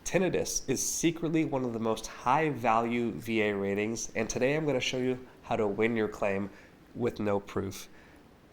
Tinnitus is secretly one of the most high-value VA ratings, and today I'm going to show you how to win your claim with no proof.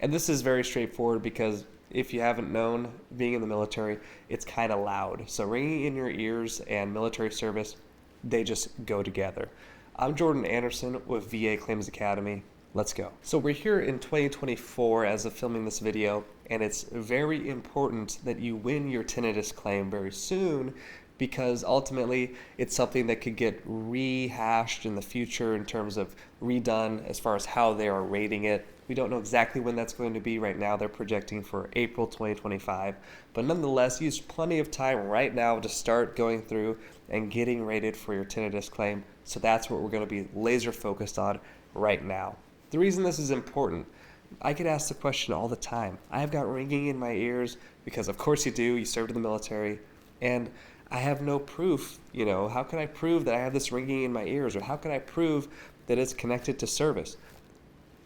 And this is very straightforward because if you haven't known, being in the military, it's kind of loud. So ringing in your ears and military service, they just go together. I'm Jordan Anderson with VA Claims Academy. Let's go. So we're here in 2024 as of filming this video, and it's very important that you win your tinnitus claim very soon because ultimately it's something that could get rehashed in the future in terms of redone as far as how they are rating it. We don't know exactly when that's going to be. Right now they're projecting for April 2025, but nonetheless use plenty of time right now to start going through and getting rated for your tinnitus claim. So that's what we're going to be laser focused on right now. The reason this is important, I get asked the question all the time. I've got ringing in my ears because of course you do, you served in the military, and I have no proof. How can I prove that I have this ringing in my ears, or how can I prove that it's connected to service?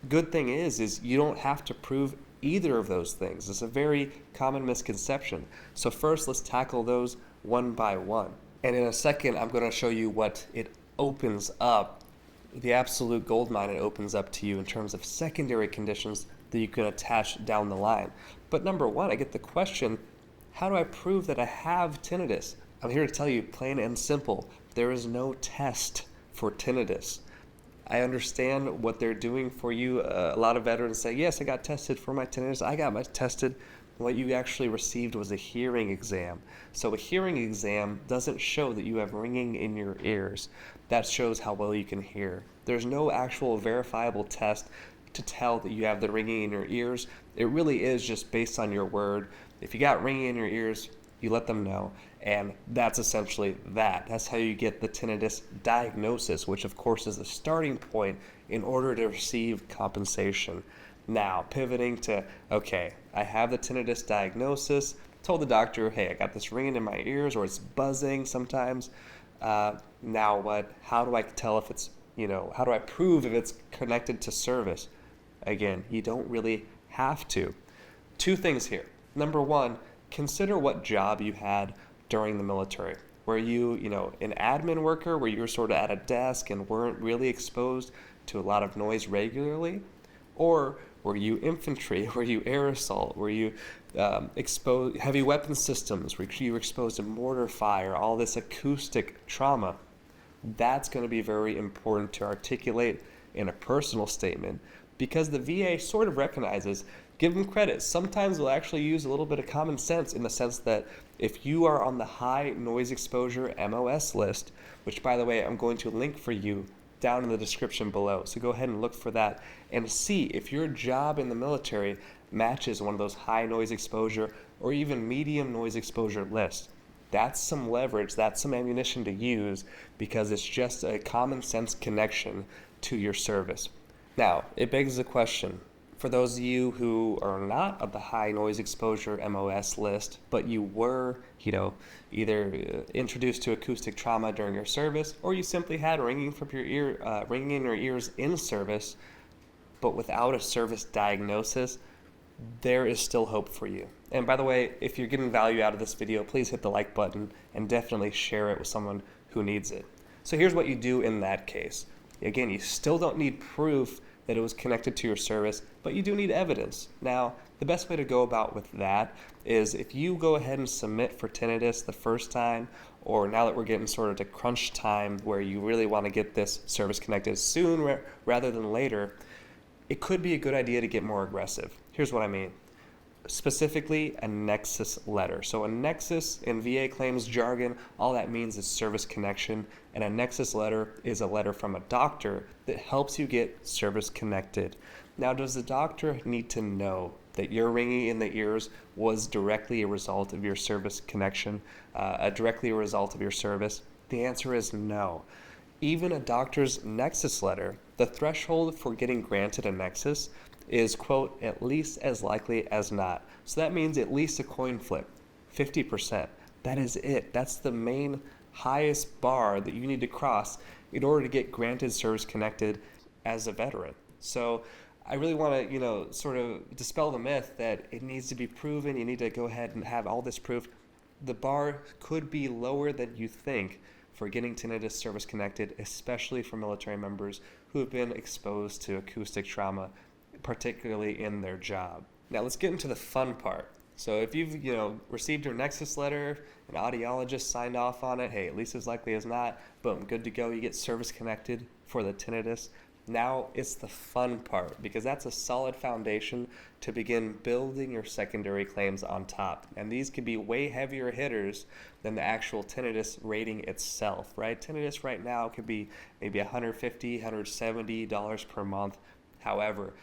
Good thing is you don't have to prove either of those things. It's a very common misconception. So first, let's tackle those one by one. And in a second, I'm going to show you what it opens up, the absolute goldmine it opens up to you in terms of secondary conditions that you can attach down the line. But number one, I get the question, how do I prove that I have tinnitus? I'm here to tell you, plain and simple, there is no test for tinnitus. I understand what they're doing for you. A lot of veterans say, yes, I got tested for my tinnitus. I got my tested. What you actually received was a hearing exam. So a hearing exam doesn't show that you have ringing in your ears. That shows how well you can hear. There's no actual verifiable test to tell that you have the ringing in your ears. It really is just based on your word. If you got ringing in your ears, you let them know, and that's essentially that. That's how you get the tinnitus diagnosis, which of course is the starting point in order to receive compensation. Now, pivoting to, okay, I have the tinnitus diagnosis, told the doctor, hey, I got this ringing in my ears, or it's buzzing sometimes. Now what? How do I tell if it's, how do I prove if it's connected to service? Again, you don't really have to. Two things here. Number one, consider what job you had during the military. Were you, an admin worker where you were sort of at a desk and weren't really exposed to a lot of noise regularly? Or were you infantry? Were you air assault? Were you exposed heavy weapon systems? Were you exposed to mortar fire? All this acoustic trauma. That's going to be very important to articulate in a personal statement because the VA sort of recognizes, give them credit. Sometimes they'll actually use a little bit of common sense in the sense that if you are on the high noise exposure MOS list, which by the way, I'm going to link for you down in the description below. So go ahead and look for that and see if your job in the military matches one of those high noise exposure or even medium noise exposure lists. That's some leverage, that's some ammunition to use because it's just a common sense connection to your service. Now, it begs the question, for those of you who are not of the high noise exposure MOS list, but you were, either introduced to acoustic trauma during your service, or you simply had ringing from your ear, ringing in your ears in service, but without a service diagnosis, there is still hope for you. And by the way, if you're getting value out of this video, please hit the like button and definitely share it with someone who needs it. So here's what you do in that case. Again, you still don't need proof that it was connected to your service, but you do need evidence. Now, the best way to go about with that is if you go ahead and submit for tinnitus the first time, or now that we're getting sort of to crunch time where you really want to get this service connected soon rather than later, it could be a good idea to get more aggressive. Here's what I mean. Specifically, a nexus letter. So a nexus in VA claims jargon, all that means is service connection, and a nexus letter is a letter from a doctor that helps you get service connected. Now, does the doctor need to know that your ringing in the ears was directly a result of your service connection, directly a result of your service? The answer is no. Even a doctor's nexus letter, the threshold for getting granted a nexus is, quote, at least as likely as not. So that means at least a coin flip, 50%. That is it. That's the main highest bar that you need to cross in order to get granted service connected as a veteran. So I really want to, sort of dispel the myth that it needs to be proven. You need to go ahead and have all this proof. the bar could be lower than you think for getting tinnitus service connected, especially for military members who have been exposed to acoustic trauma, particularly in their job. Now let's get into the fun part. So if you've received your nexus letter, an audiologist signed off on it, hey, at least as likely as not, boom, good to go. You get service connected for the tinnitus. Now it's the fun part, because that's a solid foundation to begin building your secondary claims on top. And these could be way heavier hitters than the actual tinnitus rating itself, right? Tinnitus right now could be maybe $150, $170 per month. However,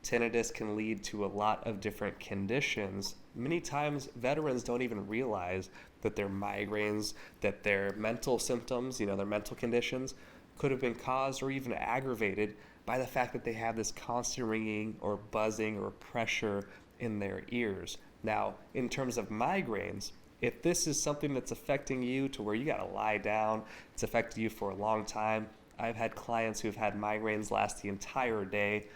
tinnitus can lead to a lot of different conditions. Many times veterans don't even realize that their migraines, that their mental symptoms, their mental conditions could have been caused or even aggravated by the fact that they have this constant ringing or buzzing or pressure in their ears. Now, in terms of migraines, if this is something that's affecting you to where you got to lie down, it's affected you for a long time. I've had clients who've had migraines last the entire day.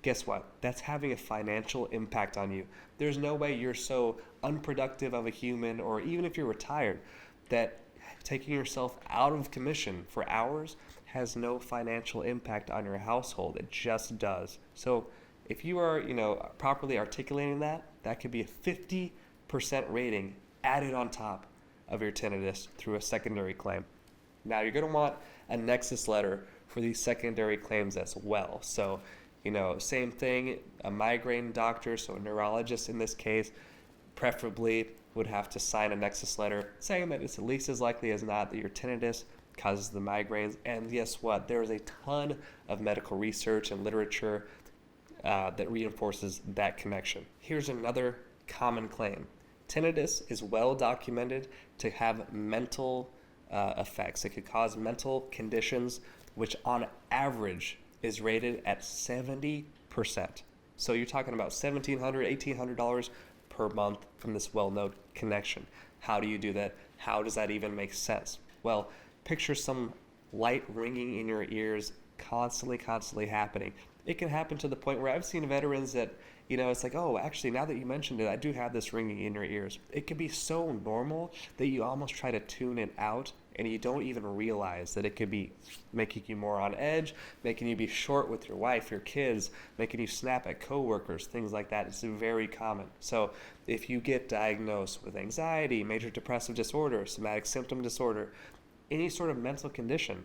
Guess what? That's having a financial impact on you. There's no way you're so unproductive of a human, or even if you're retired, that taking yourself out of commission for hours has no financial impact on your household. It just does. So if you are, properly articulating that, that could be a 50% rating added on top of your tinnitus through a secondary claim. Now you're going to want a nexus letter for these secondary claims as well. So, same thing, a migraine doctor, so a neurologist in this case, preferably would have to sign a nexus letter saying that it's at least as likely as not that your tinnitus causes the migraines. And guess what? There is a ton of medical research and literature that reinforces that connection. Here's another common claim. Tinnitus is well documented to have mental effects. It could cause mental conditions, which on average is rated at 70%. So you're talking about $1,700, $1,800 per month from this well-known connection. How do you do that? How does that even make sense? Well, picture some light ringing in your ears constantly happening. It can happen to the point where I've seen veterans that, it's like, oh, actually, now that you mentioned it, I do have this ringing in your ears. It can be so normal that you almost try to tune it out, and you don't even realize that it could be making you more on edge, making you be short with your wife, your kids, making you snap at coworkers, things like that. It's very common. So if you get diagnosed with anxiety, major depressive disorder, somatic symptom disorder, any sort of mental condition,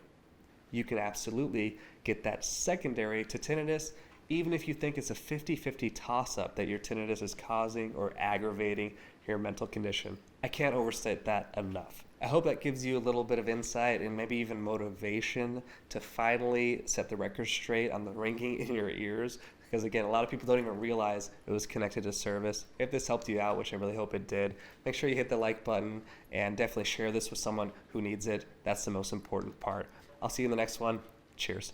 you can absolutely get that secondary to tinnitus, even if you think it's a 50-50 toss-up that your tinnitus is causing or aggravating your mental condition. I can't overstate that enough. I hope that gives you a little bit of insight and maybe even motivation to finally set the record straight on the ringing in your ears, because again, a lot of people don't even realize it was connected to service. If this helped you out, which I really hope it did, make sure you hit the like button and definitely share this with someone who needs it. That's the most important part. I'll see you in the next one. Cheers.